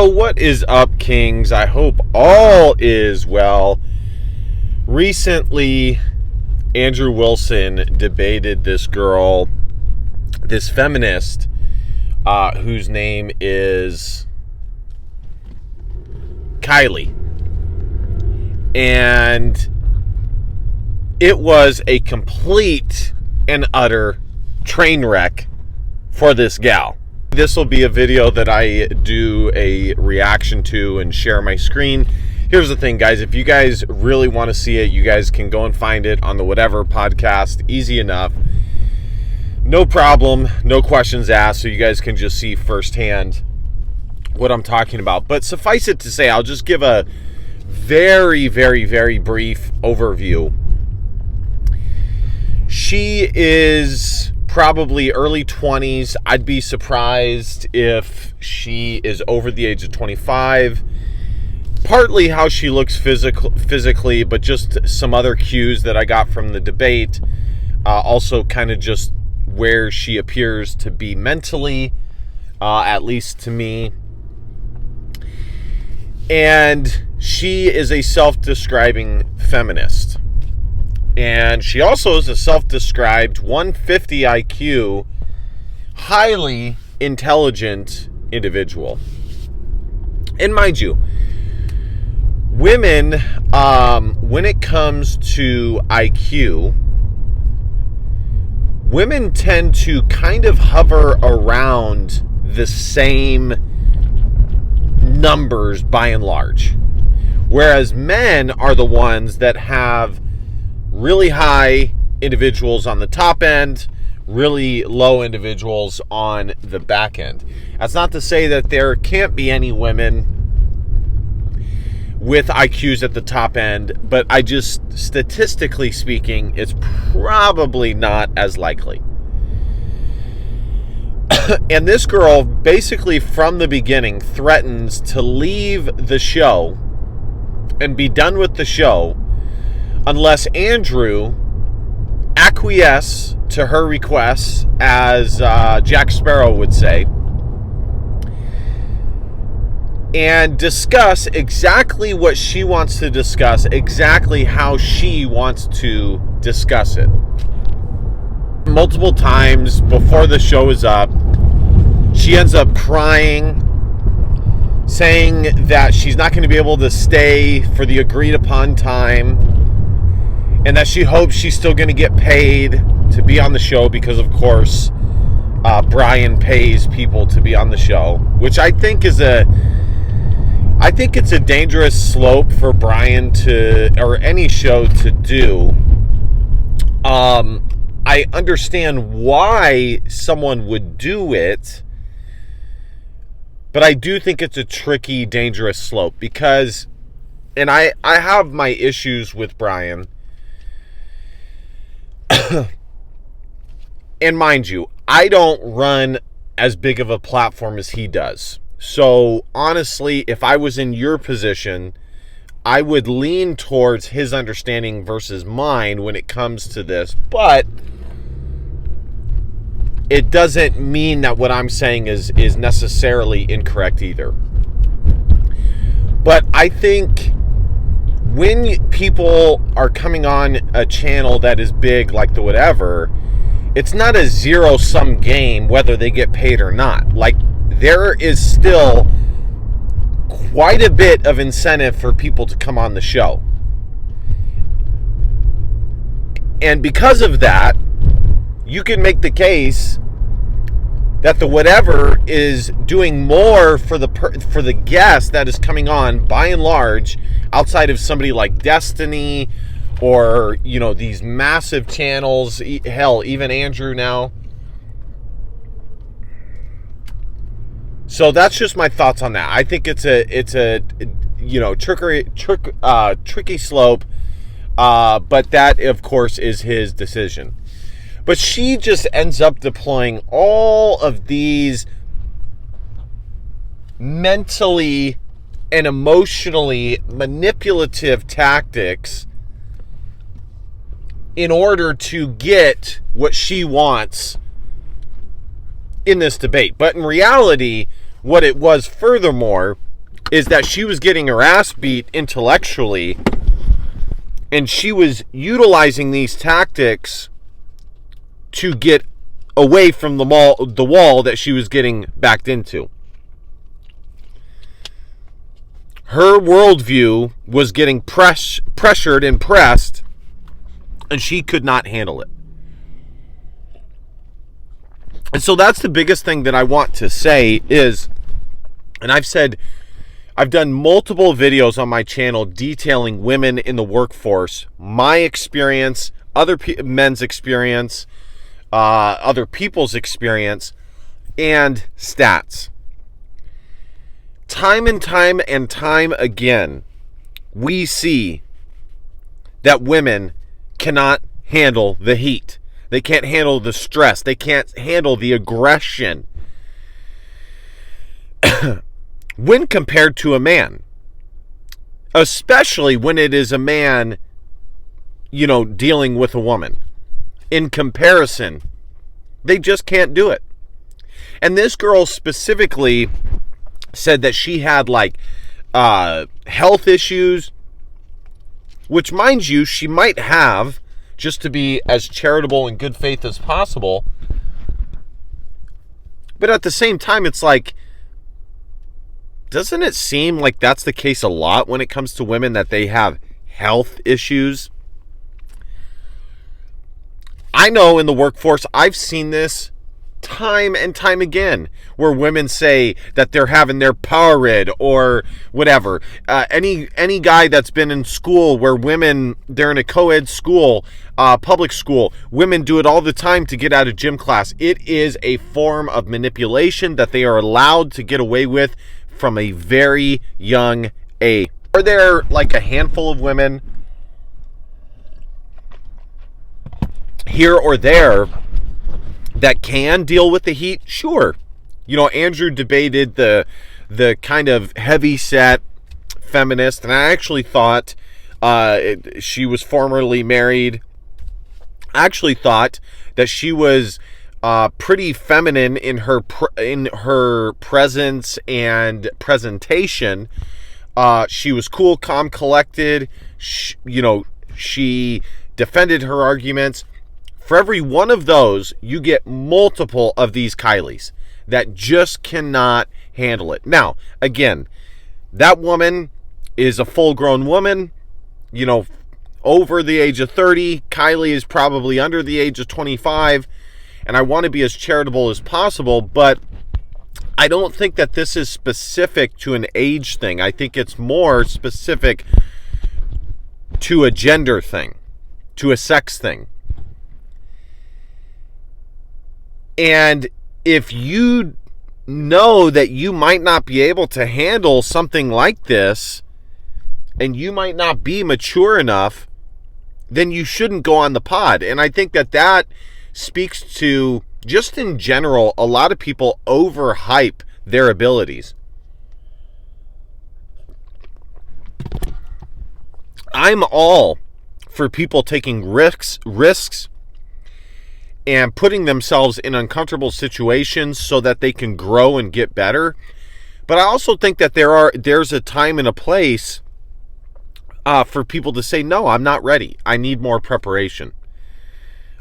So what is up, Kings? I hope all is well. Recently, Andrew Wilson debated this girl, this feminist, whose name is Kylie. And it was a complete and utter train wreck for this gal. This will be a video that I do a reaction to and share my screen. Here's the thing, guys. If you guys really want to see it, you guys can go and find it on the Whatever podcast. Easy enough. No problem. No questions asked. So you guys can just see firsthand what I'm talking about. But suffice it to say, I'll just give a very, very, very brief overview. She is probably early 20s. I'd be surprised if she is over the age of 25. Partly how she looks physically, but just some other cues that I got from the debate. Also kind of just where she appears to be mentally, at least to me. And she is a self-describing feminist. And she also is a self-described 150 IQ, highly intelligent individual. And mind you, women, when it comes to IQ, women tend to kind of hover around the same numbers by and large. Whereas men are the ones that have really high individuals on the top end, really low individuals on the back end. That's not to say that there can't be any women with IQs at the top end, but I just, statistically speaking, it's probably not as likely. And this girl, basically from the beginning, threatens to leave the show and be done with the show unless Andrew acquiesce to her requests, as Jack Sparrow would say, and discuss exactly what she wants to discuss, exactly how she wants to discuss it. Multiple times before the show is up, she ends up crying, saying that she's not going to be able to stay for the agreed upon time, and that she hopes she's still going to get paid to be on the show because, of course, Brian pays people to be on the show, which I think it's a dangerous slope for Brian to, or any show to do. I understand why someone would do it, but I do think it's a tricky, dangerous slope because, and I have my issues with Brian. And mind you, I don't run as big of a platform as he does. So honestly, if I was in your position, I would lean towards his understanding versus mine when it comes to this. But it doesn't mean that what I'm saying is necessarily incorrect either. But I think when people are coming on a channel that is big like the Whatever, it's not a zero-sum game whether they get paid or not. Like, there is still quite a bit of incentive for people to come on the show. And because of that, you can make the case that the Whatever is doing more for the guest that is coming on, by and large, outside of somebody like Destiny or, you know, these massive channels, hell, even Andrew now. So that's just my thoughts on that. I think it's a you know, tricky slope, but that, of course, is his decision. But she just ends up deploying all of these mentally and emotionally manipulative tactics in order to get what she wants in this debate. But in reality, what it was furthermore is that she was getting her ass beat intellectually, and she was utilizing these tactics to get away from the wall that she was getting backed into. Her worldview was getting pressured and pressed, and she could not handle it. And so that's the biggest thing that I want to say is, and I've done multiple videos on my channel detailing women in the workforce, my experience, other men's experience, other people's experience, and stats. Time and time again, we see that women cannot handle the heat. They can't handle the stress. They can't handle the aggression when compared to a man. Especially when it is a man, dealing with a woman. In comparison, they just can't do it. And this girl specifically said that she had health issues, which, mind you, she might have, just to be as charitable and good faith as possible. But at the same time, it's like, doesn't it seem like that's the case a lot when it comes to women, that they have health issues? I know in the workforce, I've seen this time and time again, where women say that they're having their Powerade or whatever. Any guy that's been in school where they're in a co-ed school, public school, women do it all the time to get out of gym class. It is a form of manipulation that they are allowed to get away with from a very young age. Are there a handful of women here or there that can deal with the heat? Sure. Andrew debated the kind of heavy set feminist, and I actually thought she was formerly married. I actually thought that she was pretty feminine in her presence and presentation. She was cool, calm, collected. She defended her arguments. For every one of those, you get multiple of these Kylies that just cannot handle it. Now, again, that woman is a full-grown woman, over the age of 30. Kylie is probably under the age of 25, and I want to be as charitable as possible, but I don't think that this is specific to an age thing. I think it's more specific to a gender thing, to a sex thing. And if you know that you might not be able to handle something like this, and you might not be mature enough, then you shouldn't go on the pod. And I think that speaks to, just in general, a lot of people overhype their abilities. I'm all for people taking risks and putting themselves in uncomfortable situations so that they can grow and get better. But I also think that there's a time and a place for people to say, no, I'm not ready. I need more preparation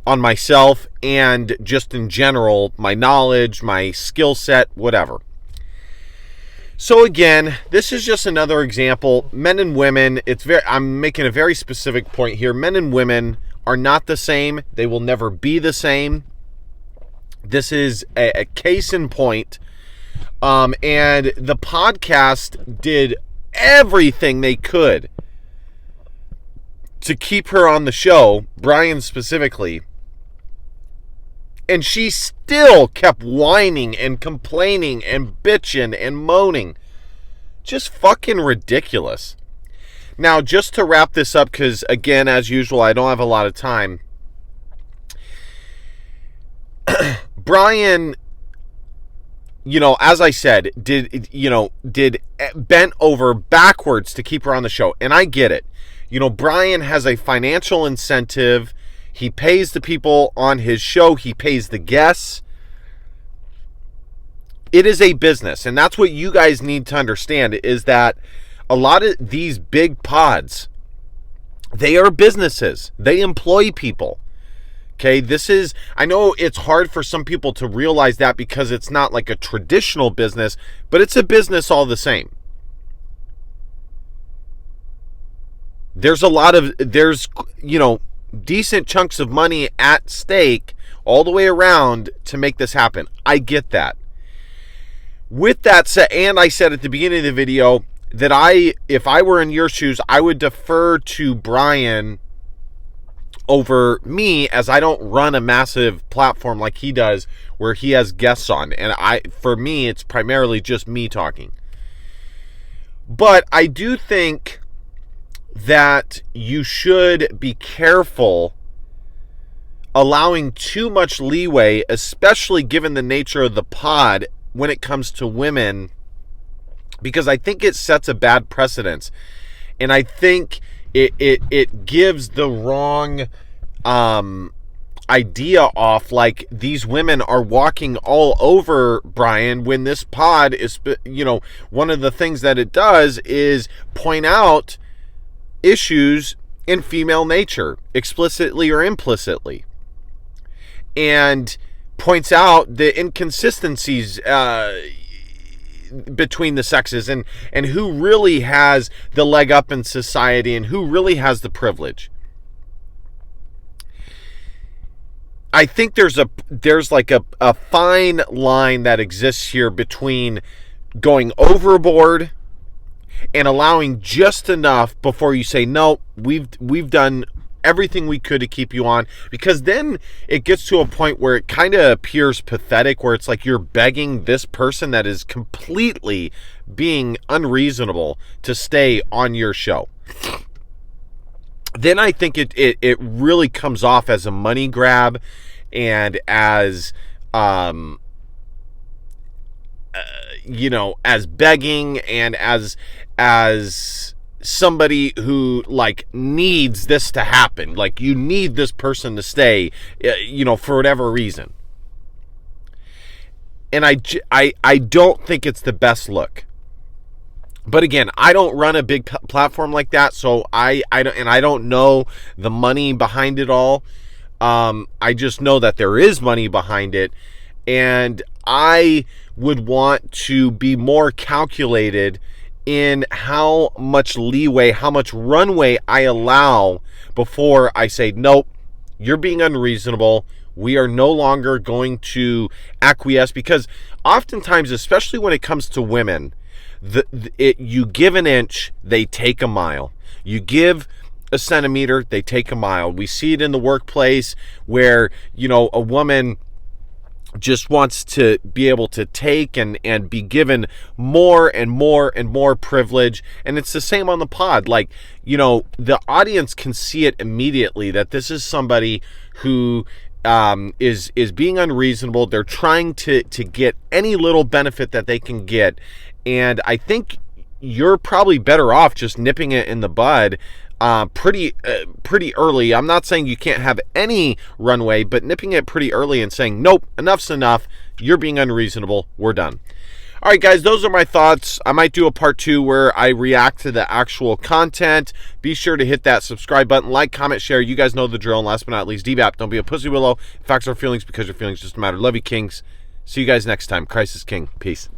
on myself and just in general, my knowledge, my skill set, whatever. So again, this is just another example. Men and women, I'm making a very specific point here. Men and women are not the same. They will never be the same. This is a case in point. And the podcast did everything they could to keep her on the show, Brian specifically. And she still kept whining and complaining and bitching and moaning. Just fucking ridiculous. Now, just to wrap this up, because, again, as usual, I don't have a lot of time. Brian, as I said, did bent over backwards to keep her on the show. And I get it. Brian has a financial incentive. He pays the people on his show. He pays the guests. It is a business, and that's what you guys need to understand, is that a lot of these big pods, they are businesses. They employ people. Okay, I know it's hard for some people to realize that because it's not like a traditional business, but it's a business all the same. There's decent chunks of money at stake all the way around to make this happen. I get that. With that said, and I said at the beginning of the video that if I were in your shoes, I would defer to Brian over me, as I don't run a massive platform like he does where he has guests on. And for me, it's primarily just me talking. But I do think that you should be careful allowing too much leeway, especially given the nature of the pod when it comes to women, because I think it sets a bad precedence. And I think it gives the wrong idea off, like these women are walking all over Brian, when this pod is, one of the things that it does is point out issues in female nature, explicitly or implicitly, and points out the inconsistencies between the sexes, and who really has the leg up in society and who really has the privilege. I think there's like a fine line that exists here between going overboard and allowing just enough before you say, no, we've done everything we could to keep you on, because then it gets to a point where it kind of appears pathetic, where it's like you're begging this person that is completely being unreasonable to stay on your show. Then I think it really comes off as a money grab, and as as begging, and as somebody who like needs this to happen. Like, you need this person to stay, for whatever reason. And I don't think it's the best look. But again, I don't run a big platform like that, so I don't know the money behind it all. I just know that there is money behind it, and I would want to be more calculated in how much leeway, how much runway I allow before I say, nope, you're being unreasonable. We are no longer going to acquiesce, because oftentimes, especially when it comes to women, you give an inch, they take a mile. You give a centimeter, they take a mile. We see it in the workplace where, a woman just wants to be able to take and be given more and more and more privilege. And it's the same on the pod. Like, the audience can see it immediately that this is somebody who is being unreasonable. They're trying to get any little benefit that they can get. And I think you're probably better off just nipping it in the bud pretty early. I'm not saying you can't have any runway, but nipping it pretty early and saying, nope, enough's enough. You're being unreasonable. We're done. All right, guys, those are my thoughts. I might do a part 2 where I react to the actual content. Be sure to hit that subscribe button, like, comment, share. You guys know the drill. And last but not least, DBAP, don't be a pussy willow. Facts are feelings, because your feelings just matter. Love you, kings. See you guys next time. Christ is king. Peace.